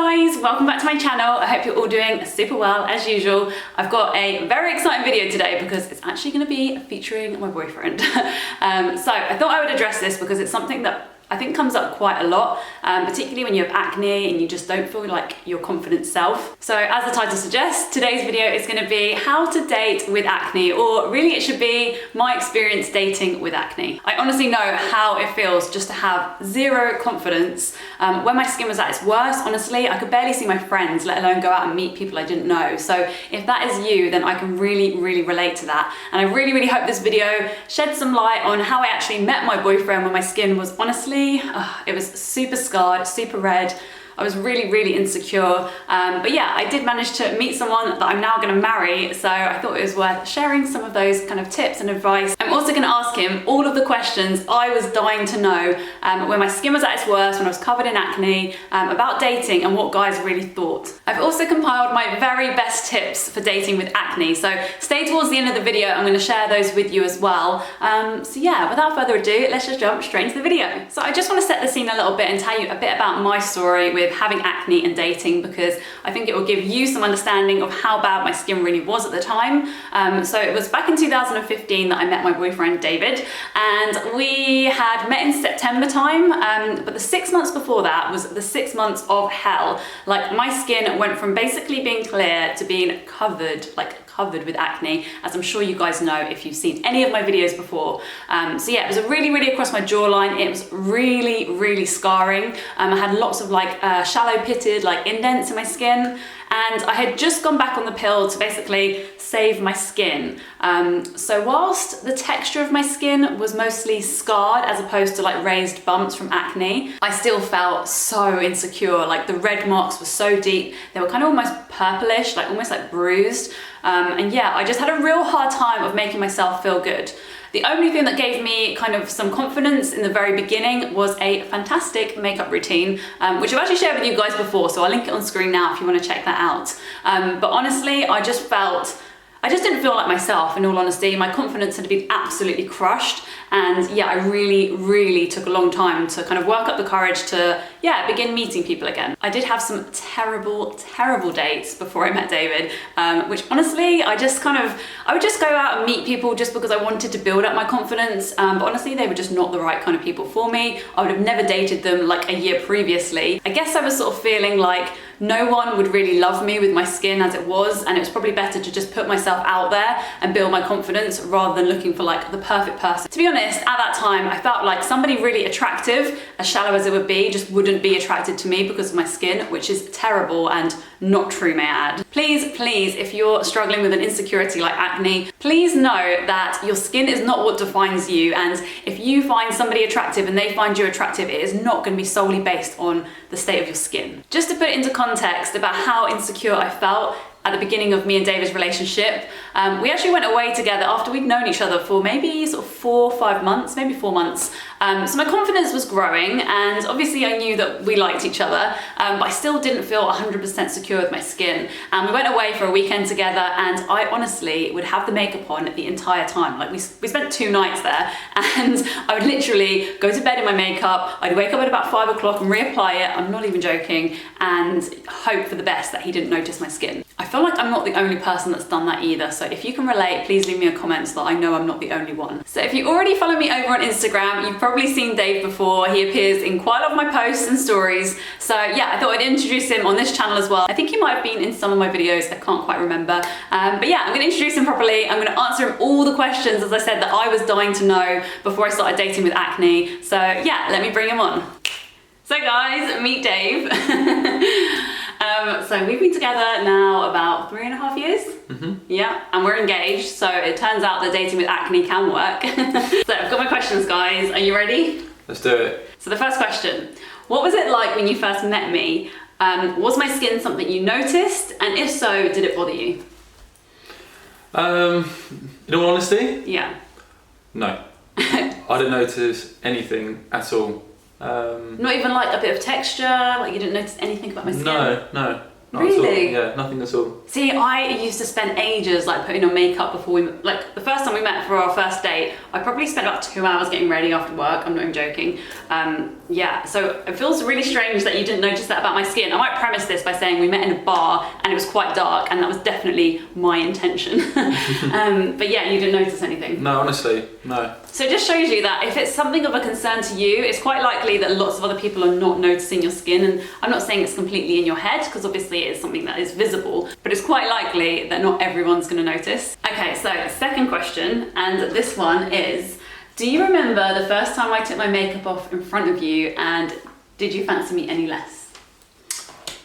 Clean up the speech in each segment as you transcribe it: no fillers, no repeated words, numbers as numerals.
guys, welcome back to my channel. I hope you're all doing super well as usual. I've got a very exciting video today because it's actually going to be featuring my boyfriend. So I thought I would address this because it's something that I think comes up quite a lot, particularly when you have acne and you just don't feel like your confident self. So as the title suggests, today's video is going to be how to date with acne, or really it should be my experience dating with acne. I honestly know how it feels just to have zero confidence. When my skin was at its worst, honestly, I could barely see my friends, let alone go out and meet people I didn't know. So if that is you, then I can really relate to that. And I really hope this video sheds some light on how I actually met my boyfriend when my skin was honestly it was super scarred, super red. I was really insecure, but yeah, I did manage to meet someone that I'm now going to marry, so I thought it was worth sharing some of those kind of tips and advice. I'm also going to ask him all of the questions I was dying to know when my skin was at its worst, when I was covered in acne, about dating and what guys really thought. I've also compiled my very best tips for dating with acne, so stay towards the end of the video. I'm going to share those with you as well. So yeah, without further ado, let's just jump straight into the video. So I just want to set the scene a little bit and tell you a bit about my story with having acne and dating, because I think it will give you some understanding of how bad my skin really was at the time. So it was back in 2015 that I met my boyfriend David, and we had met in September time, but the 6 months before that was the 6 months of hell. Like, my skin went from basically being clear to being covered with acne, as I'm sure you guys know if you've seen any of my videos before. So yeah, it was really across my jawline. It was really scarring. I had lots of shallow pitted indents in my skin, and I had just gone back on the pill to basically save my skin. So whilst the texture of my skin was mostly scarred as opposed to raised bumps from acne, I still felt so insecure. The red marks were so deep. They were kind of almost purplish, almost bruised. And yeah, I just had a real hard time of making myself feel good. The only thing that gave me kind of some confidence in the very beginning was a fantastic makeup routine, which I've actually shared with you guys before, so I'll link it on screen now if you want to check that out. But honestly, I just didn't feel like myself, in all honesty. My confidence had been absolutely crushed, and yeah, I really took a long time to kind of work up the courage to, yeah, begin meeting people again. I did have some terrible dates before I met David, which honestly, I would just go out and meet people just because I wanted to build up my confidence, but honestly, they were just not the right kind of people for me. I would have never dated them a year previously. I guess I was sort of feeling like no one would really love me with my skin as it was, and it was probably better to just put myself out there and build my confidence rather than looking for the perfect person. To be honest, at that time, I felt like somebody really attractive, as shallow as it would be, just wouldn't be attracted to me because of my skin, which is terrible and not true, may I add. Please, if you're struggling with an insecurity like acne, please know that your skin is not what defines you, and if you find somebody attractive and they find you attractive, it is not going to be solely based on the state of your skin. Just to put it into context about how insecure I felt at the beginning of me and David's relationship, we actually went away together after we'd known each other for maybe sort of 4 or 5 months, maybe 4 months. So my confidence was growing, and obviously I knew that we liked each other, but I still didn't feel 100% secure with my skin. And we went away for a weekend together, and I honestly would have the makeup on the entire time. We spent 2 nights there, and I would literally go to bed in my makeup. I'd wake up at about 5 o'clock and reapply it, I'm not even joking, and hope for the best that he didn't notice my skin. I feel like I'm not the only person that's done that either, so if you can relate, please leave me a comment so that I know I'm not the only one. So if you already follow me over on Instagram, you've probably seen Dave before. He appears in quite a lot of my posts and stories, so yeah, I thought I'd introduce him on this channel as well. I think he might have been in some of my videos, I can't quite remember, but yeah, I'm going to introduce him properly. I'm going to answer him all the questions, as I said, that I was dying to know before I started dating with acne. So yeah, let me bring him on. So guys, meet Dave. So we've been together now about 3.5 years. Yeah, and we're engaged, so it turns out that dating with acne can work. So I've got my questions, guys. Are you ready? Let's do it. So the first question, what was it like when you first met me? Was my skin something you noticed? And if so, did it bother you? In all honesty? Yeah. No. I didn't notice anything at all. Not even a bit of texture? You didn't notice anything about my skin? No. Not at all. Really? Yeah, nothing at all. See, I used to spend ages like putting on makeup before we, like the first time we met for our first date, I probably spent about 2 hours getting ready after work. I'm not even joking. Yeah, so it feels really strange that you didn't notice that about my skin. I might premise this by saying we met in a bar and it was quite dark, and that was definitely my intention. But yeah, you didn't notice anything. No, honestly, no. So it just shows you that if it's something of a concern to you, it's quite likely that lots of other people are not noticing your skin. And I'm not saying it's completely in your head, because obviously it's something that is visible, but it's quite likely that not everyone's going to notice. Okay, so second question, and this one is, do you remember the first time I took my makeup off in front of you, and did you fancy me any less?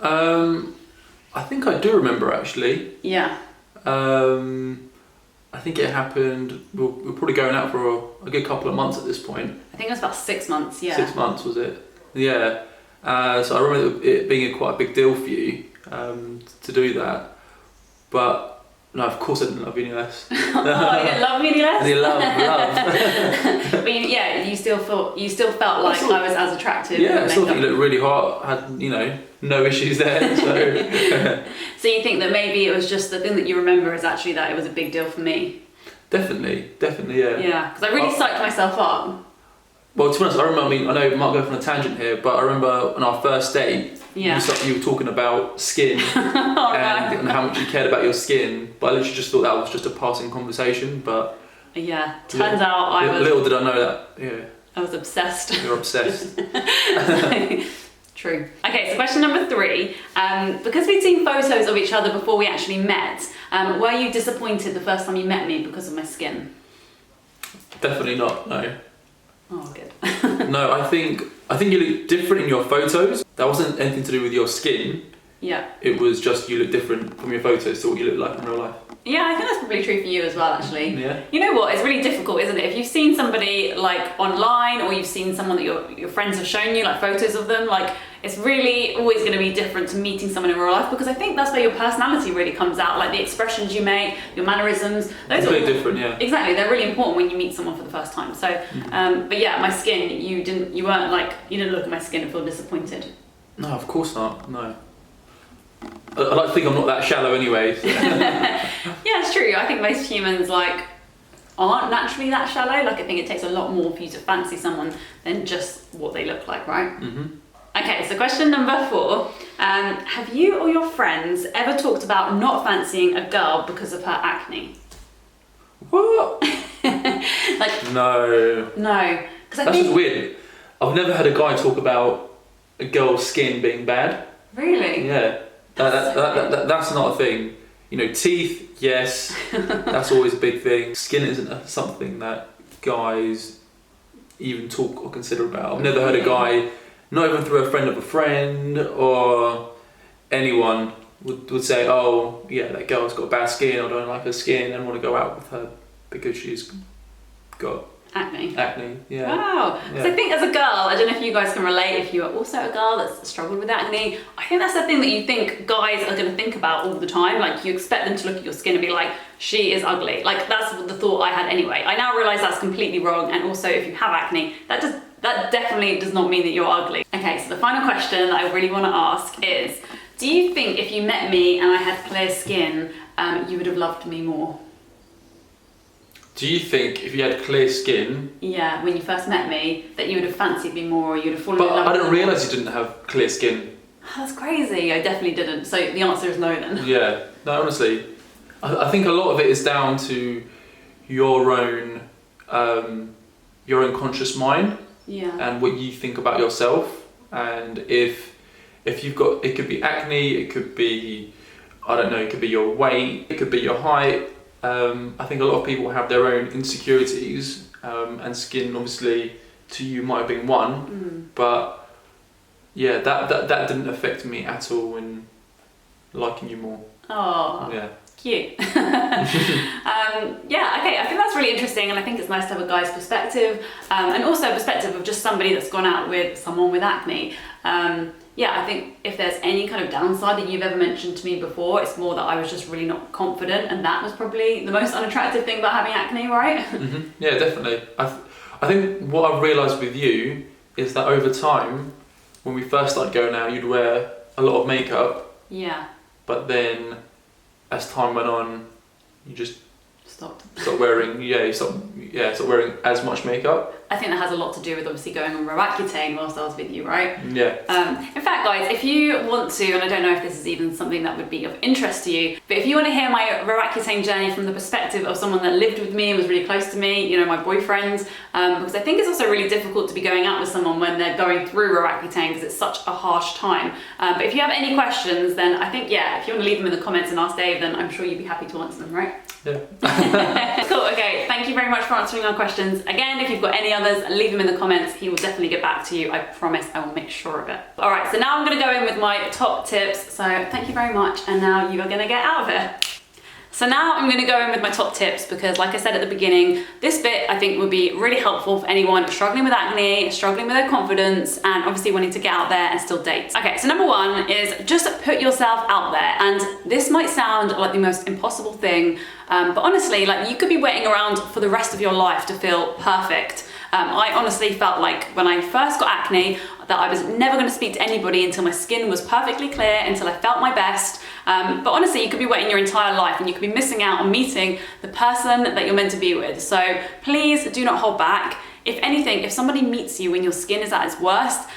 I think I do remember, actually. Yeah. I think it happened, we're probably going out for a good couple of months at this point. I think it was about 6 months, yeah. 6 months, was it? Yeah. So I remember it being quite a big deal for you to do that. But no, of course I didn't love you any less. Oh, you didn't love me any less? I didn't love. But you still felt like I was as attractive. Yeah, I still think you looked really hot. Had, no issues there. So. So you think that maybe it was just the thing that you remember is actually that it was a big deal for me? Definitely, yeah. Yeah, because I really psyched myself up. Well, to be honest, I know we might go on a tangent here, but I remember on our first date, you were talking about skin and how much you cared about your skin, but I literally just thought that was just a passing conversation, but... Yeah, turns out I was... Little did I know that, yeah. I was obsessed. You're obsessed. True. Okay, so question number 3. Because we'd seen photos of each other before we actually met, were you disappointed the first time you met me because of my skin? Definitely not, no. Oh, good. No, I think you look different in your photos. That wasn't anything to do with your skin. Yeah. It was just you look different from your photos to what you look like in real life. Yeah, I think that's probably true for you as well, actually. Yeah. You know what? It's really difficult, isn't it? If you've seen somebody like online, or you've seen someone that your friends have shown you, like photos of them, like it's really always going to be different to meeting someone in real life, because I think that's where your personality really comes out, like the expressions you make, your mannerisms. Those are really different, yeah. Exactly, they're really important when you meet someone for the first time. So, but yeah, my skin, you didn't look at my skin and feel disappointed. No, of course not. No. I like to think I'm not that shallow anyway. So. Yeah, it's true. I think most humans aren't naturally that shallow. Like, I think it takes a lot more for you to fancy someone than just what they look like, right? Mm-hmm. Okay, so question number 4. Have you or your friends ever talked about not fancying a girl because of her acne? What? No. No. That's just weird. I've never had a guy talk about a girl's skin being bad. Really? Yeah. That's not a thing. Teeth, yes, that's always a big thing. Skin isn't something that guys even talk or consider about. I've never heard a guy, not even through a friend of a friend or anyone, would say, oh, yeah, that girl's got bad skin, or don't like her skin and want to go out with her because she's got... Acne, yeah. Wow. Yeah. So I think as a girl, I don't know if you guys can relate, if you are also a girl that's struggled with acne, I think that's the thing that you think guys are going to think about all the time. Like, you expect them to look at your skin and be like, she is ugly. Like, that's the thought I had anyway. I now realise that's completely wrong, and also if you have acne, that definitely does not mean that you're ugly. Okay, so the final question that I really want to ask is, do you think if you met me and I had clear skin, you would have loved me more? Do you think if you had clear skin... Yeah, when you first met me, that you would have fancied me more, or you'd have fallen in love with me? But I didn't realise you didn't have clear skin. That's crazy. I definitely didn't. So the answer is no then. Yeah. No, honestly. I think a lot of it is down to your own conscious mind. Yeah. And what you think about yourself. And if you've got... It could be acne, it could be... I don't know, it could be your weight, it could be your height. I think a lot of people have their own insecurities, and skin obviously to you might have been one, but yeah, that didn't affect me at all in liking you more. Oh, yeah, cute. Yeah, okay, I think that's really interesting, and I think it's nice to have a guy's perspective, and also a perspective of just somebody that's gone out with someone with acne. Yeah, I think if there's any kind of downside that you've ever mentioned to me before, it's more that I was just really not confident, and that was probably the most unattractive thing about having acne, right? Mm-hmm. Yeah, definitely. I think what I've realised with you is that over time, when we first started going out, you'd wear a lot of makeup, Yeah. But then, as time went on, you just Stopped wearing, stop wearing as much makeup. I think that has a lot to do with obviously going on Roaccutane whilst I was with you, right? Yeah. In fact, guys, if you want to, and I don't know if this is even something that would be of interest to you, but if you want to hear my Roaccutane journey from the perspective of someone that lived with me and was really close to me, you know, my boyfriend, because I think it's also really difficult to be going out with someone when they're going through Roaccutane because it's such a harsh time. But if you have any questions, then I think, yeah, if you want to leave them in the comments and ask Dave, then I'm sure you'd be happy to answer them, right? Yeah. Cool, okay, thank you very much for answering our questions. Again, if you've got any others, leave them in the comments. He will definitely get back to you. I promise I will make sure of it. All right, so now I'm gonna go in with my top tips. So thank you very much. And now you are gonna get out of it. So now I'm gonna go in with my top tips because like I said at the beginning, this bit I think would be really helpful for anyone struggling with acne, struggling with their confidence, and obviously wanting to get out there and still date. Okay, so number one is just put yourself out there. And this might sound like the most impossible thing, but honestly, like you could be waiting around for the rest of your life to feel perfect. I honestly felt like when I first got acne that I was never going to speak to anybody until my skin was perfectly clear, until I felt my best. But honestly, you could be waiting your entire life and you could be missing out on meeting the person that you're meant to be with. So please do not hold back. If anything, if somebody meets you when your skin is at its worst,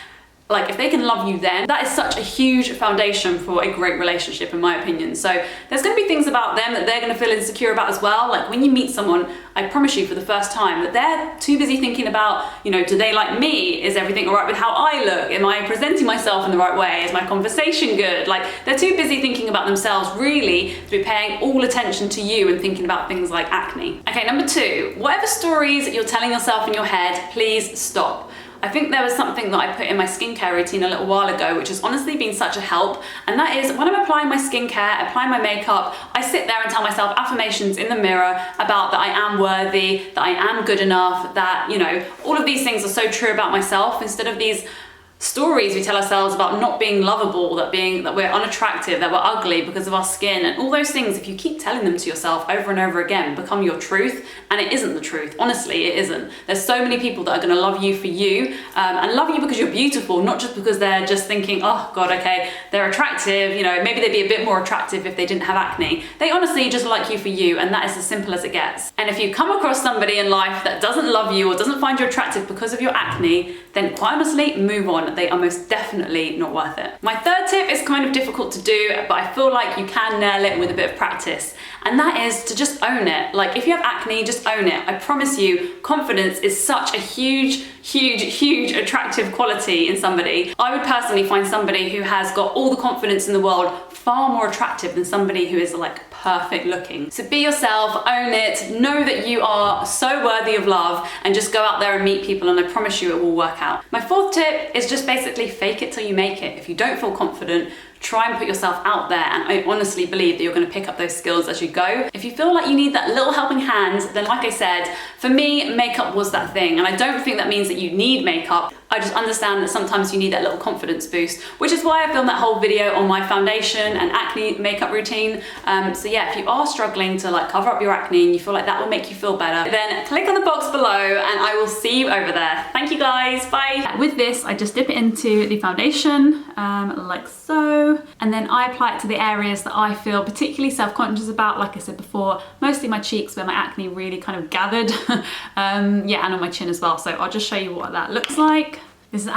like if they can love you then, that is such a huge foundation for a great relationship in my opinion. So there's gonna be things about them that they're gonna feel insecure about as well. Like when you meet someone, I promise you for the first time that they're too busy thinking about, you know, do they like me? Is everything all right with how I look? Am I presenting myself in the right way? Is my conversation good? Like they're too busy thinking about themselves really to be paying all attention to you and thinking about things like acne. Okay, number two, whatever stories you're telling yourself in your head, please stop. I think there was something that I put in my skincare routine a little while ago, which has honestly been such a help. And that is when I'm applying my skincare, applying my makeup, I sit there and tell myself affirmations in the mirror about that I am worthy, that I am good enough, that, you know, all of these things are so true about myself instead of these stories we tell ourselves about not being lovable, that we're unattractive, that we're ugly because of our skin, and all those things, if you keep telling them to yourself over and over again, become your truth, and it isn't the truth. Honestly, it isn't. There's so many people that are gonna love you for you, and love you because you're beautiful, not just because they're just thinking, oh God, okay, they're attractive, you know, maybe they'd be a bit more attractive if they didn't have acne. They honestly just like you for you, and that is as simple as it gets. And if you come across somebody in life that doesn't love you or doesn't find you attractive because of your acne, then quite honestly, move on. They are most definitely not worth it. My third tip is kind of difficult to do, but I feel like you can nail it with a bit of practice. And that is to just own it. Like if you have acne, just own it. I promise you, confidence is such a huge attractive quality in somebody. I would personally find somebody who has got all the confidence in the world far more attractive than somebody who is like perfect looking. So be yourself, own it, know that you are so worthy of love, and just go out there and meet people, and I promise you it will work out. My fourth tip is just basically fake it till you make it. If you don't feel confident, try and put yourself out there, and I honestly believe that you're going to pick up those skills as you go. If you feel like you need that little helping hand, then like I said, for me, makeup was that thing, and I don't think that means that you need makeup. I just understand that sometimes you need that little confidence boost, which is why I filmed that whole video on my foundation and acne makeup routine. So yeah, if you are struggling to like cover up your acne and you feel like that will make you feel better, then click on the box below and I will see you over there. Thank you guys, bye. With this, I just dip it into the foundation, like so, and then I apply it to the areas that I feel particularly self-conscious about, like I said before, mostly my cheeks where my acne really kind of gathered, yeah, and on my chin as well. So I'll just show you what that looks like. This is